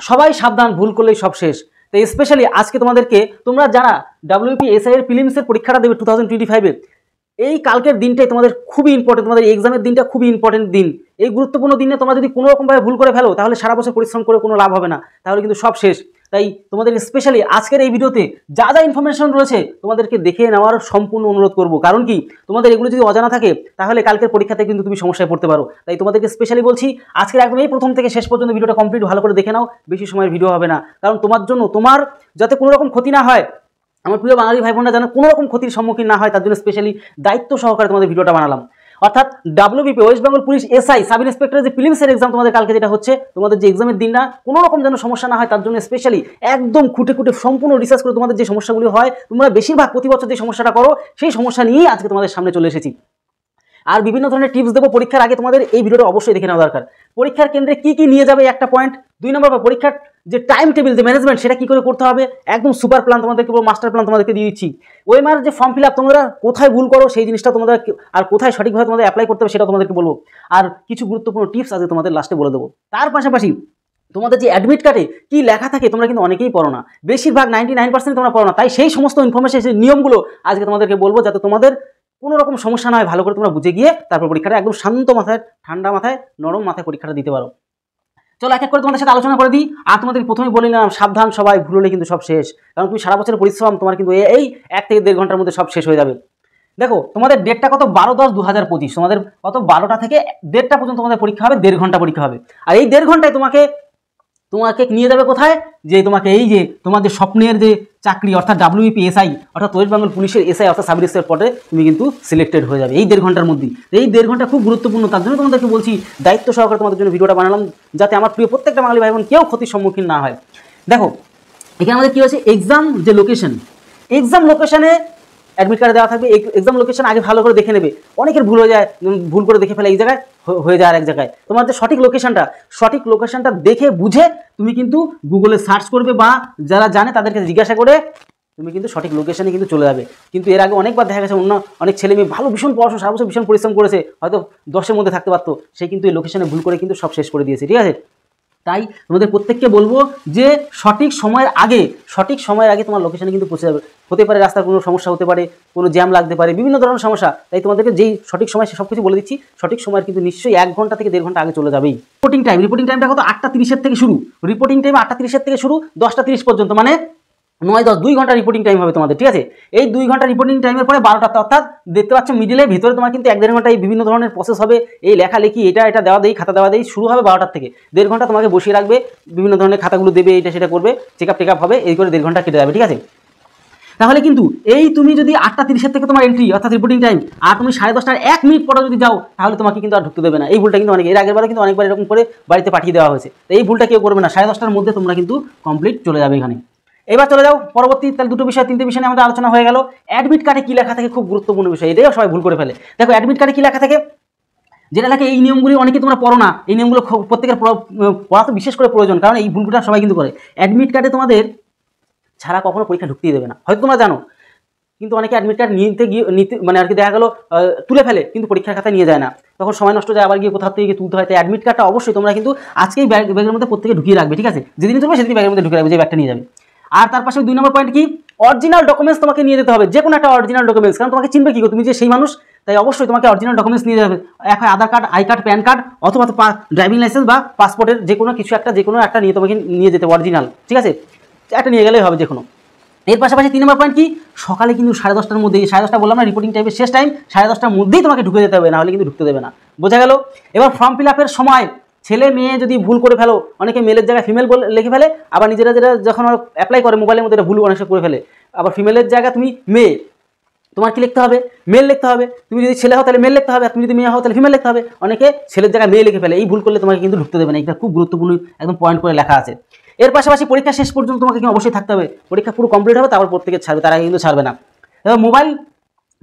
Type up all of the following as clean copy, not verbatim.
সবাই সাবধান, ভুল করলেই সব শেষ। তাই স্পেশালি আজকে তোমাদেরকে, তোমরা যারা WBPSI এর প্রিলিমসের পরীক্ষাটা দেবে 2025-এ, এই কালকের দিনটাই তোমাদের খুবই ইম্পর্টেন্ট, তোমাদের এক্সামের দিনটা খুবই ইম্পর্টেন্ট দিন। এই গুরুত্বপূর্ণ দিনে তোমরা যদি কোনো রকমভাবে ভুল করে ফেলো তাহলে সারা বছর পরিশ্রম করে কোনো লাভ হবে না, তাহলে কিন্তু সব শেষ। তাই তোমাদের স্পেশালি আজকের এই ভিডিওতে যা যা ইনফরমেশন রয়েছে তোমাদেরকে দেখে নেওয়ার সম্পূর্ণ অনুরোধ করব। কারণ কি, তোমাদের এগুলো যদি অজানা থাকে তাহলে কালকের পরীক্ষাতে কিন্তু তুমি সমস্যায় পড়তে পারো। তাই তোমাদেরকে স্পেশালি বলছি, আজকের একদম এই প্রথম থেকে শেষ পর্যন্ত ভিডিওটা কমপ্লিট ভালো করে দেখে নাও, বেশি সময়ের ভিডিও হবে না। কারণ তোমার জন্য, তোমার যাতে কোনো রকম ক্ষতি না হয়, আমার প্রিয় বাঙালি ভাই বোনরা যেন কোনো রকম ক্ষতির সম্মুখীন না হয়, তার জন্য স্পেশালি দায়িত্ব সহকারে তোমাদের ভিডিওটা বানালাম। অর্থাৎ WBP west Bengal police SI sub ইন্সপেক্টরের যে প্রিলিমসের এক্সাম তোমাদের কালকে যেটা হচ্ছে, তোমাদের যে এক্সামের দিনটা কোনো রকম যেন সমস্যা না হয়, তার জন্য স্পেশালি একদম খুঁটে খুঁটে সম্পূর্ণ রিসার্চ করে তোমাদের যে সমস্যাগুলি হয়, তোমরা বেশিরভাগ প্রতি বছর যে সমস্যাটা করো, সেই সমস্যা নিয়েই আজকে তোমাদের সামনে চলে এসেছি। আর বিভিন্ন ধরনের টিপস দেবো পরীক্ষার আগে, তোমাদের এই ভিডিওটা অবশ্যই দেখে নেওয়া দরকার। পরীক্ষার কেন্দ্রে কি কি নিয়ে যাবে একটা পয়েন্ট, 2 নম্বর পরীক্ষার যে টাইম টেবিল, যে ম্যানেজমেন্ট, সেটা কি করে করতে হবে, একদম সুপার প্ল্যান তোমাদেরকে, মাস্টার প্ল্যান তোমাদেরকে দিয়ে দিচ্ছি। ওএমআর যে ফর্ম ফিল আপ, তোমরা কোথায় ভুল করো সেই জিনিসটা তোমাদের, আর কোথায় সঠিকভাবে তোমাদের অ্যাপ্লাই করতে হবে সেটা তোমাদেরকে বলবো। আর কিছু গুরুত্বপূর্ণ টিপস আজকে তোমাদের লাস্টে বলে দেবো। তার পাশাপাশি তোমাদের যে অ্যাডমিট কার্ডে কি লেখা থাকে তোমরা কিন্তু অনেকেই পড়ো না, বেশিরভাগ 99% তোমরা পড়ো না। তাই সেই সমস্ত ইনফরমেশন, সেই নিয়মগুলো আজকে তোমাদেরকে বলবো, যাতে তোমাদের কোনো রকম সমস্যা না হয়, ভালো করে তোমরা বুঝে গিয়ে তারপর পরীক্ষাটা একদম শান্ত মাথায়, ঠান্ডা মাথায়, নরম মাথায় পরীক্ষাটা দিতে পারো। চলো এক এক করে তোমাদের সাথে আলোচনা করে দিই। আর তোমাদের প্রথমেই বলে নিলাম, সাবধান সবাই, ভুল হলে কিন্তু সব শেষ। কারণ তুমি সারা বছরের পরিশ্রম তোমার কিন্তু এই 1 থেকে 1.5 ঘন্টার মধ্যে সব শেষ হয়ে যাবে। দেখো তোমাদের ডেটটা কত, 12-10-2025, তোমাদের কত 12টা থেকে 1:30টা পর্যন্ত তোমাদের পরীক্ষা হবে, 1.5 ঘন্টা পরীক্ষা হবে। আর এই 1.5 ঘন্টায় তোমাকে নিয়ে যাবে কোথায়, যে তোমাকে এই যে তোমার যে স্বপ্নের যে চাকরি, অর্থাৎ WBPSI অর্থাৎ ওয়েস্ট বেঙ্গল পুলিশের SI অর্থাৎ সাব ইন্সপেক্টর পদে তুমি কিন্তু সিলেক্টেড হয়ে যাবে এই 1.5 ঘন্টার মধ্যে। এই 1.5 ঘন্টা খুব গুরুত্বপূর্ণ, তার জন্য তোমাদেরকে বলছি, দায়িত্ব সহকারে তোমাদের জন্য ভিডিওটা বানালাম, যাতে আমার প্রিয় প্রত্যেকটা বাঙালি ভাই বোন কেউ ক্ষতির সম্মুখীন না হয়। দেখো এখানে আমাদের কী হয়েছে, এক্সাম যে লোকেশন, এক্সাম লোকেশনে অ্যাডমিট কার্ডে দেওয়া থাকবে। এক্সাম লোকেশন আগে ভালো করে দেখে নেবে, অনেকের ভুল হয়ে যায়, ভুল করে দেখে ফেলে এই জায়গায়, হয়ে যায় আর এক জায়গায়। তোমার যে সঠিক লোকেশনটা দেখে বুঝে তুমি কিন্তু গুগলে সার্চ করবে, বা যারা জানে তাদেরকে জিজ্ঞাসা করে তুমি কিন্তু সঠিক লোকেশনে কিন্তু চলে যাবে। কিন্তু এর আগে অনেকবার দেখা গেছে অনেক ছেলে মেয়ে ভালো, ভীষণ পড়াশোনা, সারা বছর ভীষণ পরিশ্রম করেছে, হয়তো 10-এর মধ্যে থাকতে পারতো, সে কিন্তু এই লোকেশনে ভুল করে কিন্তু সব শেষ করে দিয়েছে, ঠিক আছে। তাই তোমাদের প্রত্যেককে বলবো যে সঠিক সময়ের আগে তোমার লোকেশনে কিন্তু পৌঁছে যাবে। হতে পারে রাস্তার কোনো সমস্যা হতে পারে, কোনো জ্যাম লাগতে পারে, বিভিন্ন ধরনের সমস্যা। তাই তোমাদেরকে যেই সঠিক সময় সব কিছু বলে দিচ্ছি, সঠিক সময়ের কিন্তু নিশ্চয়ই 1 ঘন্টা থেকে 1.5 ঘন্টা আগে চলে যাবেই। রিপোর্টিং টাইমটা কত, 8:30 থেকে শুরু। রিপোর্টিং টাইম 8:30 থেকে শুরু, 10:30 পর্যন্ত, মানে 9-10 2 ঘন্টা রিপোর্টিং টাইম হবে তোমাদের, ঠিক আছে। এই 2 ঘন্টা রিপোর্টিং টাইমের পরে 12টা, অর্থাৎ দেখতে পাচ্ছ মিডিলের ভিতরে তোমার কিন্তু 1-1.5 ঘন্টা এই বিভিন্ন ধরনের প্রসেস হবে, এই লেখালেখি, এটা দেওয়া দেই, খাতা দেওয়া দেই, শুরু হবে 12টার থেকে। 1.5 ঘন্টা তোমাকে বসিয়ে রাখবে, বিভিন্ন ধরনের খাতাগুলো দেবে, এটা সেটা করবে, চেক আপ হবে, এই করে 1.5 ঘন্টা কেটে যাবে, ঠিক আছে। তাহলে কিন্তু এই তুমি যদি 8:30 থেকে তোমার এন্ট্রি অর্থাৎ রিপোর্টিং টাইম, আর তুমি 10:30টার 1 মিনিট পরে যদি যাও, তাহলে তোমাকে কিন্তু আর ঢুকতে দেবে না। এই ভুলটা কিন্তু এর আগের বারে কিন্তু অনেকবার এরকম করে বাড়িতে পাঠিয়ে দেওয়া হয়েছে। তো এই ভুলটা কেউ করবে না, 10:30টার মধ্যে তোমরা কিন্তু কমপ্লিট চলে যাবে এখানে। এবার চলে যাও পরবর্তী, তাহলে 2 বিষয় 3টে বিষয় নিয়ে আমাদের আলোচনা হয়ে গেল। অ্যাডমিট কার্ডে কী লেখা থাকে, খুব গুরুত্বপূর্ণ বিষয়, এটাও সবাই ভুল করে ফেলে। দেখো অ্যাডমিট কার্ডে কী লেখা থাকে, যেটা লেখে এই নিয়মগুলি অনেকে তোমরা পড়ো না, এই নিয়মগুলো প্রত্যেকের পড়া তো বিশেষ করে প্রয়োজন, কারণ এই ভুলটা সবাই কিন্তু করে। অ্যাডমিট কার্ডে তোমাদের ছাড়া কখনো পরীক্ষা ঢুকতেই দেবে না, হয়তো তোমরা জানো, কিন্তু অনেকে অ্যাডমিট কার্ড নিতে মানে আর কি দেখা গেলো তুলে ফেলে, কিন্তু পরীক্ষার খাতায় নিয়ে যায় না, তখন সময় নষ্ট যায়, আবার গিয়ে কোথাও থেকে তুলতে হয়। তাই অ্যাডমিট কার্ডটা অবশ্যই তোমরা কিন্তু আজকেই ব্যাগের মধ্যে প্রত্যেকে ঢুকিয়ে রাখবে, ঠিক আছে। যেদিন চলবে সেদিন ব্যাগের মধ্যে ঢুকিয়ে রাখবে, যে ব্যাগটা নিয়ে যাবে। আর তার পাশে 2 নম্বর পয়েন্ট কি, অরিজিনাল ডকুমেন্টস তোমাকে নিয়ে যেতে হবে, যে কোনো একটা অরিজিনাল ডকুমেন্টস, কারণ তোমাকে চিনবে কি, তুমি যে সেই মানুষ, তাই অবশ্যই তোমাকে অরিজিনাল ডকুমেন্টস নিয়ে যাবে। এক হয় Aadhaar card, I card, PAN card, অথবা ড্রাইভিং লাইসেন্স বা পাসপোর্টের যে কোনো একটা নিয়ে তোমাকে নিয়ে যেতে অরিজিনাল, ঠিক আছে। একটা নিয়ে গেলেই হবে যে কোনো। এর পাশাপাশি 3 নম্বর পয়েন্ট কি, সকালে কিন্তু 10:30টার মধ্যেই, 10:30টা বললাম না, রিপোর্টিং টাইমের শেষ টাইম 10:30টার মধ্যেই তোমাকে ঢুকে যেতে হবে, নাহলে কিন্তু ঢুকতে দেবে না, বোঝা গেল। এবার ফর্ম ফিল আপের সময় ছেলে মেয়ে যদি ভুল করে ফেলো, অনেকে মেলের জায়গায় ফিমেল লিখে ফেলে, আবার নিজেরা যখন অ্যাপ্লাই করে মোবাইলের মধ্যে ভুল অনেক করে ফেলে, আবার ফিমেলের জায়গায় তুমি মেয়ে, তোমার কি লিখতে হবে, মেল লিখতে হবে। তুমি যদি ছেলে হও তাহলে মেল লিখতে হবে, আর তুমি যদি মেয়ে হও তাহলে ফিমেল লিখতে হবে। অনেকে ছেলের জায়গায় মেয়ে লিখে ফেলে, এই ভুল করলে তোমাকে কিন্তু ঢুকতে দেবে না, এটা খুব গুরুত্বপূর্ণ একদম পয়েন্ট করে লেখা আছে। এর পাশাপাশি পরীক্ষা শেষ পর্যন্ত তোমাকে কিন্তু অবশ্যই থাকতে হবে, পরীক্ষা পুরো কমপ্লিট হবে তারপর প্রত্যেকে ছাড়বে, তারা কিন্তু ছাড়বে না। এবার মোবাইল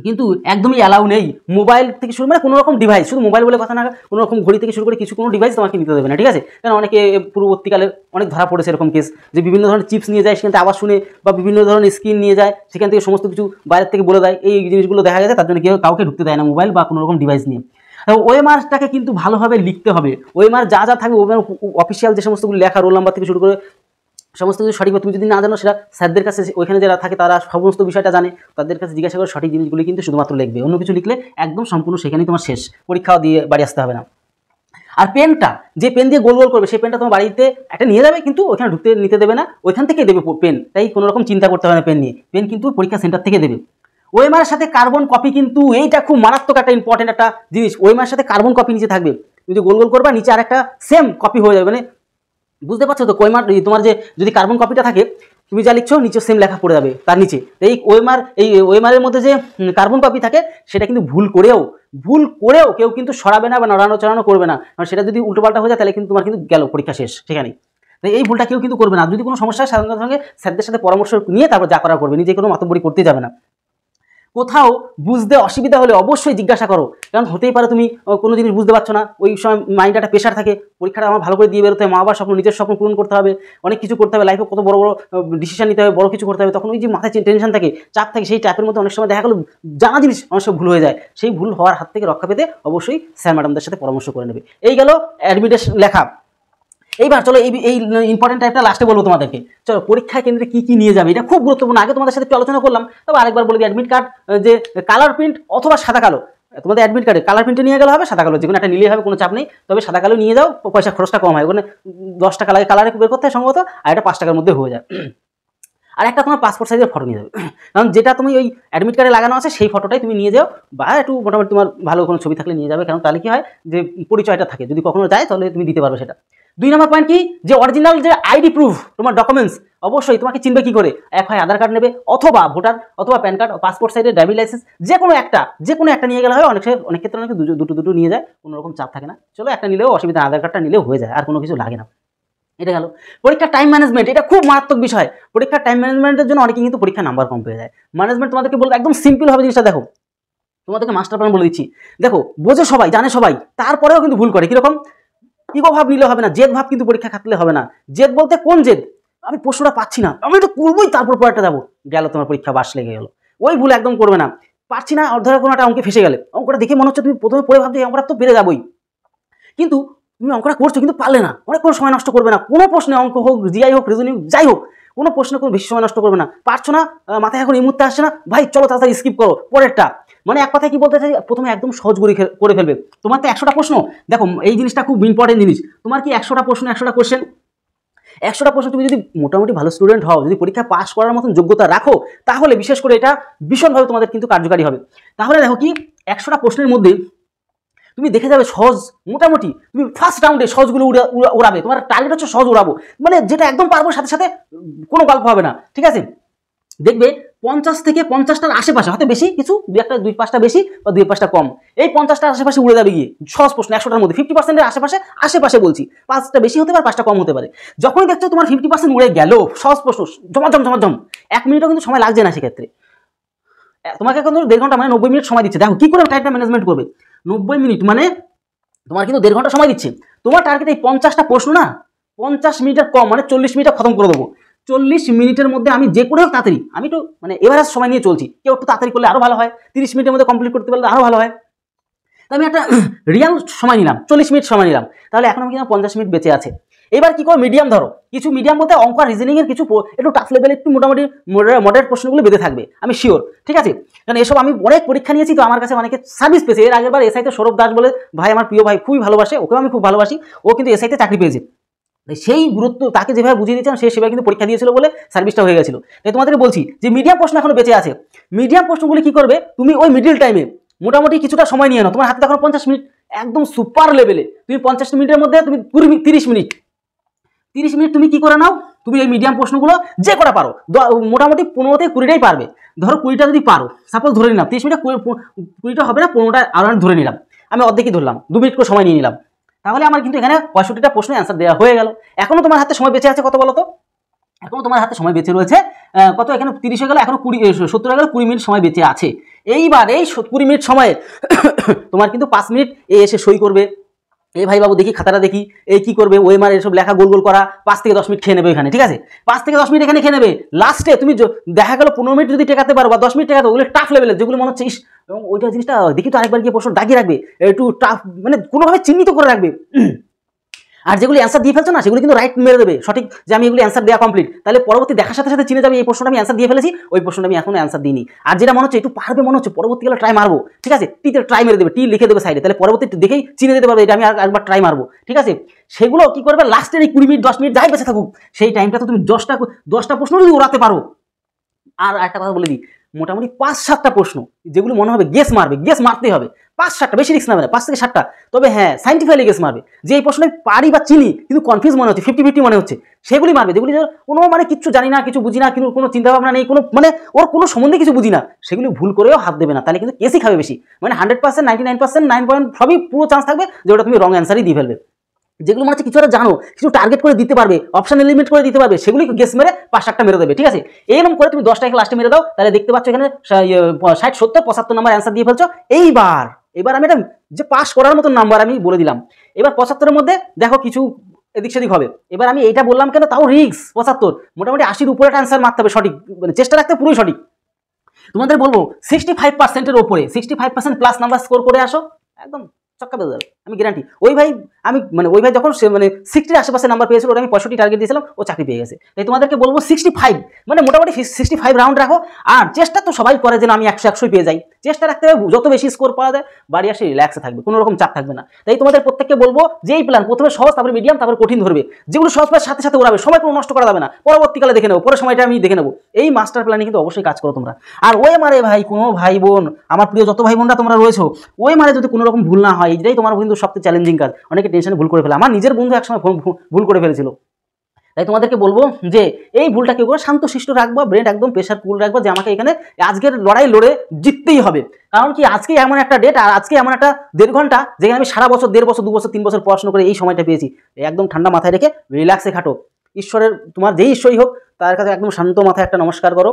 কিন্তু একদমই অ্যালাউ নেই, মোবাইল থেকে শুরু মানে কোনো রকম ডিভাইস, শুধু মোবাইল বলে কথা না, কোনো রকম ঘড়ি থেকে শুরু করে কোনো ডিভাইস তোমাকে নিতে দেবে না, ঠিক আছে। কারণ অনেকে পূর্ববর্তীকালে অনেক ধরা পড়েছে এরকম কেস, যে বিভিন্ন ধরনের চিপস নিয়ে যায়, সেখান থেকে আবার শুনে, বা বিভিন্ন ধরনের স্ক্রিন নিয়ে যায়, সেখান থেকে সমস্ত কিছু বাইরের থেকে বলে দেয়, এই জিনিসগুলো দেখা গেছে, তার জন্য কেউ কাউকে ঢুকতে দেয় না মোবাইল বা কোনো রকম ডিভাইস নিয়ে। ওএমআরটাকে কিন্তু ভালোভাবে লিখতে হবে। ওএমআর যা যা থাকবে, ওএমআর অফিসিয়াল যে সমস্তগুলো লেখা, রোল নাম্বার থেকে শুরু করে সমস্ত কিছু সঠিকভাবে, তুমি যদি না জানো সেটা স্যারদের কাছে, ওইখানে যারা থাকে তারা সমস্ত বিষয়টা জানে, তাদের কাছে জিজ্ঞাসা করে সঠিক জিনিসগুলি কিন্তু শুধুমাত্র লিখবে। অন্য কিছু লিখলে একদম সম্পূর্ণ সেখানেই তোমার শেষ, পরীক্ষাও দিয়ে বাড়ি আসতে হবে না। আর পেনটা, যে পেন দিয়ে গোল গোল করবে সেই পেনটা তোমার বাড়িতে একটা নিয়ে যাবে, কিন্তু ওইখানে নিতে দেবে না, ওইখান থেকে দেবে পেন, তাই কোনো রকম চিন্তা করতে হবে না পেন নিয়ে, পেন কিন্তু পরীক্ষা সেন্টার থেকে দেবে। ওএমআর সাথে কার্বন কপি, কিন্তু এইটা খুব মারাত্মক একটা ইম্পর্টেন্ট একটা জিনিস, ওএমআর সাথে কার্বন কপি নিচে থাকবে, তুমি যে গোল গোল করবা নিচে আর একটা সেম কপি হয়ে যাবে, মানে বুঝতে পারছো তো? ওএমআর তোমার যে যদি কার্বন কপিটা থাকে, তুমি যা লিখছো নিচে সেম লেখা পড়ে যাবে তার নিচে। এই ওএমআর মধ্যে যে কার্বন কপি থাকে সেটা কিন্তু ভুল করেও কেউ কিন্তু সরাবে না বা নড়ানো চড়ানো করবে না, কারণ সেটা যদি উল্টোপাল্টা হয়ে যায় তাহলে কিন্তু তোমার কিন্তু গেল পরীক্ষা শেষ সেখানেই। তাই এই ভুলটা কেউ কিন্তু করবে না। যদি কোনো সমস্যার সঙ্গে সঙ্গে স্যারদের সাথে পরামর্শ নিয়ে তারপর যা করা করবে, নিজে কোনো মাতব্বরি করতে যাবে না। কোথাও বুঝতে অসুবিধা হলে অবশ্যই জিজ্ঞাসা করো, কারণ হতেই পারে তুমি কোনো জিনিস বুঝতে পারছো না, ওই সময় মাইন্ডে একটা প্রেশার থাকে, পরীক্ষাটা আমার ভালো করে দিয়ে বেরোতে হবে, মা বাবার স্বপ্ন, নিজের স্বপ্ন পূরণ করতে হবে, অনেক কিছু করতে হবে, লাইফে কত বড় বড় ডিসিশন নিতে হবে, বড় কিছু করতে হবে, তখন ওই যে মাথায় টেনশন থাকে, চাপ থাকে, সেই চাপের মধ্যে অনেক সময় দেখা গেলো জানা জিনিস অনেক সময় ভুল হয়ে যায়। সেই ভুল হওয়ার হাত থেকে রক্ষা পেতে অবশ্যই স্যার ম্যাডামদের সাথে পরামর্শ করে নেবে। এই গেল অ্যাডমিটের লেখা। এইবার চলো এই ইম্পর্টেন্ট টাইপটা লাস্টে বলবো তোমাদেরকে। চলো পরীক্ষা কেন্দ্রে কি নিয়ে যাবে, এটা খুব গুরুত্বপূর্ণ। আগে তোমাদের সাথে একটু আলোচনা করলাম, তবে আরেকবার বলে দিই, অ্যাডমিট কার্ড যে কালার প্রিন্ট অথবা সাদা কালো, তোমাদের অ্যাডমিট কার্ডে কালার প্রিন্টে নিয়ে গেলে হবে, সাদা কালো যে কোনো একটা নিলেই হবে, কোনো চাপ নেই। তবে সাদা কালো নিয়ে যাও, পয়সা খরচটা কম হয়, ওখানে 10 টাকা লাগে কালারে বের করতে হয় সম্ভবত, আর এটা 5 টাকার মধ্যে হয়ে যায়। আর একটা তোমার পাসপোর্ট সাইজের ফটো নিয়ে যাবে, কারণ যেটা তুমি ওই অ্যাডমিট কার্ডে লাগানো আছে সেই ফটোটাই তুমি নিয়ে যাও, বা একটু মোটামুটি তোমার ভালো কোনো ছবি থাকলে নিয়ে যাবে, কারণ তাহলে কি হয় যে পরিচয়টা থাকে, যদি কখনো যায় তাহলে তুমি দিতে পারবে সেটা। 2 নম্বর পয়েন্ট কি, যে অরিজিনাল যে আইডি প্রুফ তোমার ডকুমেন্টস, অবশ্যই তোমাকে চিনবে কি করে, এক হয় আধার কার্ড নেবে, অথবা ভোটার, অথবা প্যান কার্ড, পাসপোর্ট সাইজের ড্রাইভিং লাইসেন্স, যে কোনো একটা নিয়ে গেলে হয়। অনেক ক্ষেত্রে অনেকে দুটো নিয়ে যায়, কোনো রকম চাপ থাকে না, চলো একটা নিলেও অসুবিধা, আধার কার্ডটা নিলেও হয়ে যায়, আর কোনো কিছু লাগে না। এটা গেল পরীক্ষার টাইম ম্যানেজমেন্ট, এটা খুব মারাত্মক বিষয়। পরীক্ষার টাইম ম্যানেজমেন্টের জন্য অনেকে কিন্তু পরীক্ষা নাম্বার কম পেয়ে যায়। ম্যানেজমেন্ট তোমাদেরকে বলতে একদম সিম্পল হবে জিনিসটা, দেখো তোমাদেরকে মাস্টার প্ল্যান বলে দিচ্ছি, দেখো বোঝে সবাই, জানে সবাই, তারপরেও কিন্তু ভুল করে। কিরকম? ইগো ভাব নিলে হবে না, জেদ ভাব কিন্তু পরীক্ষা খাটলে হবে না। জেদ বলতে কোন জেদ? আমি প্রশ্নটা পাচ্ছি না, আমি এটা করবোই, তারপর পরেরটা যাবো, গেল তোমার পরীক্ষা বাস লেগে গেল। ওই ভুল একদম করবে না। পারছি না, ধরো কোনো একটা অঙ্কে ফেসে গেলে, অঙ্কটা দেখে মনে হচ্ছে তুমি প্রথমে পড়ে ভাবছো অঙ্কটা তো পেরে যাবোই, কিন্তু তুমি অঙ্কটা করছো কিন্তু পারলে না, অনেকক্ষণ সময় নষ্ট করবে না। কোনো প্রশ্নে, অঙ্ক হোক, জিআই হোক, রিজনিং যাই হোক, কোনো প্রশ্নে কোনো বেশি সময় নষ্ট করবে না। পারছো না, মাথায় এখন এই মুহূর্তে আসছে না, ভাই চলো তাড়াতাড়ি স্কিপ করো পরেরটা। মানে এক কথায় কি বলতে চাই, প্রথমে একদম সহজ করে ফেলবে। তোমার তো 100টা প্রশ্ন, দেখো এই জিনিসটা খুব ইম্পর্টেন্ট জিনিস। তোমার কি 100টা প্রশ্ন, 100টা কোশ্চেন, 100টা প্রশ্ন তুমি যদি মোটামুটি ভালো স্টুডেন্ট হও, যদি পরীক্ষা পাস করার মতন যোগ্যতা রাখো, তাহলে বিশেষ করে এটা ভীষণভাবে তোমাদের কিন্তু কার্যকারী হবে। তাহলে দেখো কি 100টা প্রশ্নের মধ্যে তুমি দেখে যাবে সহজ, মোটামুটি তুমি ফার্স্ট রাউন্ডে সহজগুলো উড়াবে। তোমার টার্গেট হচ্ছে সহজ উড়াবো, মানে যেটা একদম পারবো, সাথে সাথে কোনো গল্প হবে না, ঠিক আছে? দেখবে 50 থেকে 50টার আশেপাশে, হয়তো বেশি কিছু, 2-5টা বেশি বা 2-5টা কম, এই 50টার আশেপাশে উড়ে যাবে গিয়ে সহজ প্রশ্ন। 100টার মধ্যে 50%-এর আশেপাশে বলছি, 5টা বেশি হতে পারে, 5টা কম হতে পারে। যখনই দেখছো তোমার 50% উড়ে গেল, সহজ প্রশ্ন জমাজম 1 মিনিটও কিন্তু সময় লাগছে না সেক্ষেত্রে। তোমাকে এখন 1.5 ঘন্টা মানে 90 মিনিট সময় দিচ্ছে। দেখো কি করে টাইমটা ম্যানেজমেন্ট করবে। 90 মিনিট মানে তোমার কিন্তু 1.5 ঘন্টা সময় দিচ্ছে। তোমার টার্গেট এই 50টা প্রশ্ন না, 50 মিনিটের কম মানে 40 মিনিটে খতম করে দেবো। 40 মিনিটের মধ্যে আমি যে করে হোক তাড়াতাড়ি, আমি তো মানে এভারেজ সময় নিয়ে চলছি, কেউ একটু তাড়াতাড়ি করলে আরও ভালো হয়, 30 মিনিটের মধ্যে কমপ্লিট করতে পারলে আরও ভালো হয়। তো আমি একটা রিয়াল সময় নিলাম, 40 মিনিট সময় নিলাম, তাহলে এখন আমি কিন্তু 50 মিনিট বেঁচে আছে। এবার কি করো, মিডিয়াম ধরো, কিছু মিডিয়াম বলতে অঙ্ক আর রিজনিং এর কিছু একটু টাফ লেভেল, একটু মোটামুটি মডারেট প্রশ্নগুলো বেঁধে থাকবে, আমি শিওর, ঠিক আছে? কারণ এসব আমি অনেক পরীক্ষা নিয়েছি, তো আমার কাছে অনেকে সার্ভিস পেয়েছে। এর আগের বার এসআইতে সৌরভ দাস বলে ভাই, আমার প্রিয় ভাই, খুবই ভালোবাসে, ওকেও আমি খুব ভালোবাসি, ও কিন্তু এসআইতে চাকরি পেয়েছে। সেই গুরুত্ব তাকে যেভাবে বুঝিয়ে দিয়েছিলাম, সে সেভাবে কিন্তু পরীক্ষা দিয়েছিল বলে সার্ভিসটা হয়ে গেছিল। তাই তোমাদেরকে বলছি যে মিডিয়াম প্রশ্ন এখনো বেঁচে আছে। মিডিয়াম প্রশ্নগুলি কি করবে, তুমি ওই মিডিল টাইমে মোটামুটি কিছুটা সময় নিয়ে নাও, তোমার হাতে তখন 50 মিনিট একদম সুপার লেভেলে, তুমি 50 মিনিটের মধ্যে তুমি 30 মিনিট তুমি কি করে নাও, তুমি এই মিডিয়াম প্রশ্নগুলো যে করা পারো, মোটামুটি 15 থেকে 20টাই পারবে। ধরো 20টা যদি পারো, সাপোজ ধরে নিলাম 30 মিনিট, 20টা হবে না, 15টা আর ধরে নিলাম, আমি অর্ধেকই ধরলাম, 2 মিনিট করে সময় নিয়ে নিলাম, তাহলে আমার কিন্তু এখানে 65টা প্রশ্নের অ্যান্সার দেওয়া হয়ে গেল। এখনো তোমার হাতে সময় বেঁচে আছে কত বলো তো? এখনো তোমার হাতে সময় বেঁচে রয়েছে কত, এখানে 30 হয়ে গেল, এখনো 70 হয়ে গেল, 20 মিনিট সময় বেঁচে আছে। এইবার এই 20 মিনিট সময়ে তোমার কিন্তু 5 মিনিট এসে সই করবে, এই ভাই বাবু দেখি খাতাটা দেখি, এই কি করবে, ওএমআর এসব লেখা গোল গোল করা, 5 থেকে 10 মিনিট খেয়ে নেবে এখানে, ঠিক আছে? 5 থেকে 10 মিনিট এখানে খেয়ে নেবে। লাস্টে তুমি দেখা গেল 15 মিনিট যদি টেকাতে পারো বা 10 মিনিট টেকাতে, ওগুলো টাফ লেভেলের, যেগুলো মনে হচ্ছে ইস, এবং ওইটা জিনিসটা দেখি তো আরেকবার গিয়ে প্রশ্ন দাগিয়ে রাখবে, একটু টাফ, মানে কোনোভাবে চিহ্নিত করে রাখবে। আর যেগুলি অ্যান্সার দিয়ে ফেলছো না, সেগুলি কিন্তু রাইট মেরে দেবে, সঠিক, যে আমি এগুলি অ্যান্সার দেওয়া কমপ্লিট, তাহলে পরবর্তী দেখার সাথে সাথে চিনে যাবে এই প্রশ্নটা আমি অ্যান্সার দিয়ে ফেলেছি, ওই প্রশ্নটা আমি এখনো অ্যান্সার দিইনি। আর যেটা মনে হচ্ছে একটু পারবে মনে হচ্ছে, পরবর্তীকালে ট্রাই মারবো, ঠিক আছে, টিতে ট্রাই মেরে দেবে, টি লিখে দেবে সাইডে, তাহলে পরবর্তী দেখেই চিনে যেতে পারবে এটা আমি একবার ট্রাই মারবো, ঠিক আছে? সেগুলো কি করবে, লাস্টের এই 20 মিনিট 10 মিনিট যাই বেঁচে থাকুক, সেই টাইমটা তো তুমি 10টা প্রশ্ন যদি ওড়াতে পারো। আর একটা কথা বলে দিই, মোটামুটি 5-7টা প্রশ্ন যেগুলো মনে হবে গেস মারবে, গেস মারতেই হবে, 5-7টা, বেশি রিস্ক নেবে না, 5 থেকে 7টা, তবে হ্যাঁ সাইন্টিফিক্যালি গেস মারবে, যে এই প্রশ্নে পারি বা চিনি কিন্তু কনফিউজ মনে হচ্ছে, 50-50 মনে হচ্ছে, সেগুলি মারবে, যেগুলি কোনো মানে কিচ্ছু জানি না, কিছু বুঝি না, কিন্তু কোনো চিন্তাভাবনা নেই, কোনো মানে ওর কোনো সম্বন্ধে কিছু বুঝি না, সেগুলি ভুল করেও হাত দেবে না, তাহলে কিন্তু কেসই খাবে বেশি, মানে 100%, 99%, 9 পয়েন্ট সবই পুরো চান্স থাকবে যে ওটা তুমি রং অ্যান্সারই দিয়ে ফেলবে। যেগুলো মনে হচ্ছে কিছু একটা জানো, কিছু টার্গেট করে দিতে পারবে, অপশন এলিমিনেট করে দিতে পারবে, সেগুলি গেস মেরে 5-7টা মেরে দেবে, ঠিক আছে? এরকম করে তুমি 10টাকে লাস্টে মেরে দাও, তাহলে দেখতে পাচ্ছ এখানে 60, 70, 75 নাম্বার অ্যান্সার দিয়ে ফেলছো। এবার আমি এটা যে পাস করার মতো নাম্বার আমি বলে দিলাম। এবার 75-এর মধ্যে দেখো কিছু এদিক সেদিক হবে। এবার আমি এইটা বললাম কেন, তাও রিস্ক 75, মোটামুটি 80-র উপরে একটা অ্যান্সার মারতে হবে সঠিক, মানে চেষ্টা রাখতে পুরোই সঠিক। তোমাদের বলবো 65%-এর ওপরে, 65% প্লাস নাম্বার স্কোর করে আসো, একদম চক্কা বেজে যাবে, আমি গ্যারান্টি। ওই ভাই যখন সে মানে 60-এর আশেপাশে নাম্বার পেয়েছিল, ওটা আমি 65 টার্গেট দিয়েছিলাম, ও চাকরি পেয়ে গেছে। তাই তোমাদেরকে বলবো 65, মানে মোটামুটি 65 রাউন্ড রাখো। আর চেষ্টা তো সবাই করে যে আমি 100-100 পেয়ে যাই, চেষ্টা রাখতে হবে যত বেশি স্কোর পাওয়া যায়, বাড়ি আসে রিল্যাক্সে থাকবে, কোনো রকম চাপ থাকবে না। তাই তোমাদের প্রত্যেককে বলবো যে এই প্ল্যান প্রথমে সহজ, তারপরে মিডিয়াম, তারপরে কঠিন ধরবে, যেগুলো সহজ পাওয়ার সাথে সাথে ওড়াবে, সময় কোনো নষ্ট করা যাবে না, পরবর্তীকালে দেখে নেবো, পরে সময়টা আমি দেখে নেবো, এই মাস্টার প্ল্যানে কিন্তু অবশ্যই কাজ করো তোমরা। আর ওএমআরে ভাই কোনো ভাই বোন, আমার প্রিয় যত ভাই বোনরা তোমরা রয়েছো, ওএমআরে যদি কোনো রকম ভুল না হয়, এটাই তোমার কিন্তু সবচেয়ে চ্যালেঞ্জিং কাজ। অনেকে টেনশনে ভুল করে ফেলে, আমার নিজের বন্ধু একসময় ভুল করে ফেলেছিল। তাই তোমাদেরকে বলবো যে এই ভুলটা কেউ করে শান্তশিষ্ট রাখবা, ব্রেন একদম প্রেশার কুল রাখবা, যে আমাকে এখানে আজকের লড়াই লড়ে জিততেই হবে। কারণ কি, আজকে এমন একটা ডেট, আর আজকে এমন একটা 1.5 ঘন্টা, যেখানে আমি সারা বছর, 1.5 বছর, 2 বছর, 3 বছর পড়াশোনা করে এই সময়টা পেয়েছি। একদম ঠান্ডা মাথায় রেখে রিল্যাক্সে খাটো, ঈশ্বরের, তোমার যেই ঈশ্বরই হোক তার কাছে একদম শান্ত মাথায় একটা নমস্কার করো,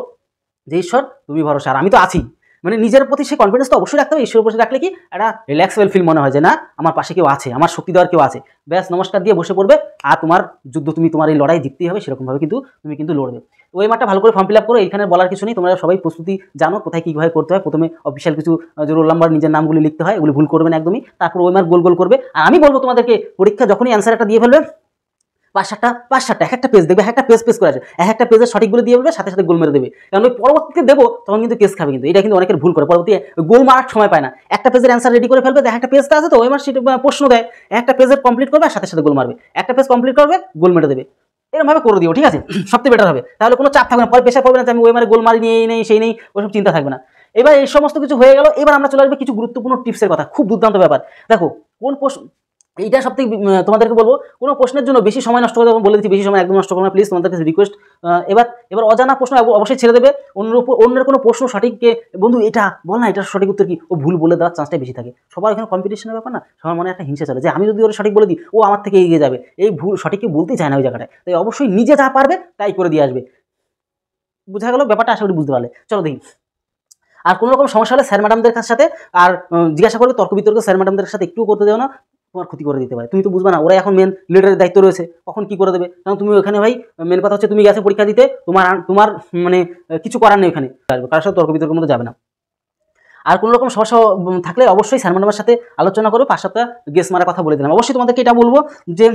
যে ঈশ্বর তুমি ভরসা, আর আমি তো আছি। মানে নিজের প্রতি সেই কনফিডেন্স তো অবশ্যই রাখতে হবে, ঈশ্বরের প্রতি রাখলে কি একটা রিল্যাক্সেবল ফিল মনে হয়, যে না আমার পাশে কেউ আছে, আমার শক্তি দেওয়ার কেউ আছে, ব্যাস নমস্কার দিয়ে বসে পড়বে, আর তোমার যুদ্ধ, তুমি তোমার এই লড়াই জিততেই হবে, সেরকমভাবে কিন্তু তুমি কিন্তু লড়বে। ওই মাঠটা ভালো করে ফর্ম ফিল আপ করো, এখানে বলার কিছু নেই, তোমরা সবাই প্রস্তুতি জানো কোথায় কীভাবে করতে হয়। প্রথমে অফিসিয়াল কিছু যে রোল নাম্বার, নিজের নামগুলি লিখতে হয়, ওগুলি ভুল করবে না একদমই, তারপর ওই মার্ক গোল গোল করবে। আর আমি বলবো তোমাদেরকে, পরীক্ষা যখনই অ্যান্সার একটা দিয়ে ফেলবে, 5-7টা এক একটা পেজ দেখবে, একটা পেজ করে আছে, একটা পেজের সঠিকগুলো দিয়ে বলবে, সাথে সাথে গোল মেরে দেবে। কারণ ওই পরবর্তীতে দেবো তখন কিন্তু কেস খাবে, কিন্তু এটা কিন্তু অনেকের ভুল করে, পরবর্তী গোল মারার সময় পায় না, একটা পেজের অ্যান্সার রেডি করে ফেলবে, একটা পেজটা আছে তো ওই মার্ক প্রশ্ন দেয়, একটা পেজের কমপ্লিট করবে আর সাথে সাথে গোল মারবে, একটা পেজ কমপ্লিট করবে, গোল মেরে দেবে, এরকমভাবে করে দিও, ঠিক আছে? সবথেকে বেটার হবে, তাহলে কোনো চাপ থাকবে না, পরে প্রেশার পড়বে না যে আমি ওই মারে গোল মারি নিয়ে এই নেই সেই নেই, ওইসব চিন্তা থাকবে না। এবার এই সমস্ত কিছু হয়ে গেল, এবার আমরা চলে আসবে কিছু গুরুত্বপূর্ণ টিপসের কথা, খুব দুর্দান্ত ব্যাপার। দেখো কোন প্রশ্ন, এইটা সবথেকে তোমাদেরকে বলবো, কোনো প্রশ্নের জন্য বেশি সময় নষ্ট করতে বলে দিচ্ছি, বেশি সময় একদম নষ্ট করো না প্লিজ, তোমাদেরকে রিকোয়েস্ট। এবার অজানা প্রশ্ন অবশ্যই ছেড়ে দেবে, অন্যের কোনো প্রশ্ন সঠিককে বন্ধু এটা বল না, এটার সঠিক উত্তর কি, ও ভুল বলে দেওয়ার চান্সটাই বেশি থাকে। সবার এখানে কম্পিটিশনের ব্যাপার না, সবার মনে একটা হিংসা চলে যে আমি যদি ওর সঠিক বলে দিই ও আমার থেকে এগিয়ে যাবে, এই ভুল সঠিককে বলতেই চায় না ওই জায়গাটায়। তাই অবশ্যই নিজে যা পারবে তাই করে দিয়ে আসবে। বোঝা গেল ব্যাপারটা? আশা করি বুঝতে পারলে। চলো দেখি। আর কোনো রকম সমস্যা হলে স্যার ম্যাডামদের সাথে আর জিজ্ঞাসা করবে, তর্ক বিতর্ক স্যার ম্যাডামদের সাথে একটু করতে দেও না, তোমার ক্ষতি করে দিতে পারে। তুমি তো বুঝবে না, ওরা এখন মেন লিডারের দায়িত্ব রয়েছে, কখন কি করে দেবে। কারণ তুমি ওখানে ভাই মেন কথা হচ্ছে তুমি গেছে পরীক্ষা দিতে, তোমার মানে কিছু করার নেই ওখানে, আসবে কারোর সাথে তর্ক বিতর্কের মধ্যে যাবে না। আর কোনো রকম সমস্যা থাকলে অবশ্যই স্যার ম্যাডামের সাথে আলোচনা করো। 5-7টা গেস মারার কথা বলে দিলাম। অবশ্যই তোমাদেরকে এটা বলবো যে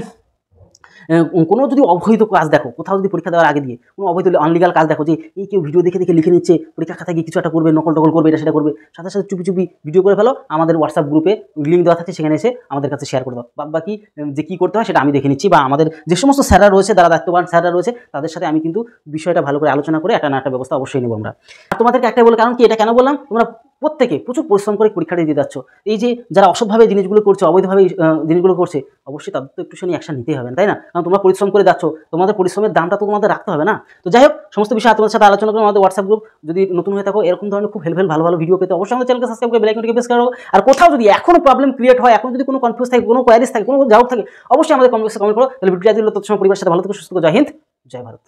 কোনো যদি অবৈধ কাজ দেখো, কোথাও যদি পরীক্ষা দেওয়ার আগে দিয়ে কোনো অবৈধ আনলিগাল কাজ দেখো, যে এই কেউ ভিডিও দেখে দেখে লিখে নিচ্ছে, পরীক্ষা খাতায় গিয়ে কিছু একটা করবে, নকল টকল করবে, এটা সেটা করবে, সাথে সাথে চুপি চুপি ভিডিও করে ফেলো, আমাদের হোয়াটসঅ্যাপ গ্রুপে লিঙ্ক দেওয়া থাকে, সেখানে এসে আমাদের কাছে শেয়ার করে দাও। বাকি যে কী করতে হয় সেটা আমি দেখে নিচ্ছি, বা আমাদের যে সমস্ত স্যাররা রয়েছে, যারা দায়িত্ববান স্যাররা রয়েছে, তাদের সাথে আমি কিন্তু বিষয়টা ভালো করে আলোচনা করে একটা না একটা ব্যবস্থা অবশ্যই নেব আমরা। আর তোমাদেরকে একটাই বলে, কারণ কি এটা কেন বললাম, তোমরা প্রত্যেকে প্রচুর পরিশ্রম করে পরীক্ষাটা দিয়ে যাচ্ছ, এই যে যারা অসৎভাবে জিনিসগুলো করছে, অবৈধভাবে জিনিসগুলো করছে, অবশ্যই তাদের তো একটুখানি অ্যাকশন নিতেই হবে, তাই না? কারণ তোমরা পরিশ্রম করে যাচ্ছ, তোমাদের পরিশ্রমের দামটা তো তোমাদের রাখতে হবে না। তো যাই হোক, সমস্ত বিষয় তোমাদের সাথে আলোচনা করে আমাদের হোয়াটসঅ্যাপ গ্রুপ, যদি নতুন হয়ে থাকো এরকম ধরনের খুব হেল্পফুল ভালো ভালো ভিডিও পেতে অবশ্যই আমাদের চ্যানেলকে সাবস্ক্রাইব করে বেল আইকনটিকে প্রেস করো। আর কোথাও যদি এখনো প্রবলেম ক্রিয়েট হয়, এখন যদি কোনো কনফিউজ থাকে, কোনো কোয়ারিজ থাকে, কোনো ডাউট থাকে, অবশ্যই আমাদের কমেন্ট করো। তাহলে ভিডিওটা দিলে তৎক্ষণাৎ পরিবারের সাথে ভালো থেকো, সুস্থ থেকো। জয় হিন্দ, জয় ভারত।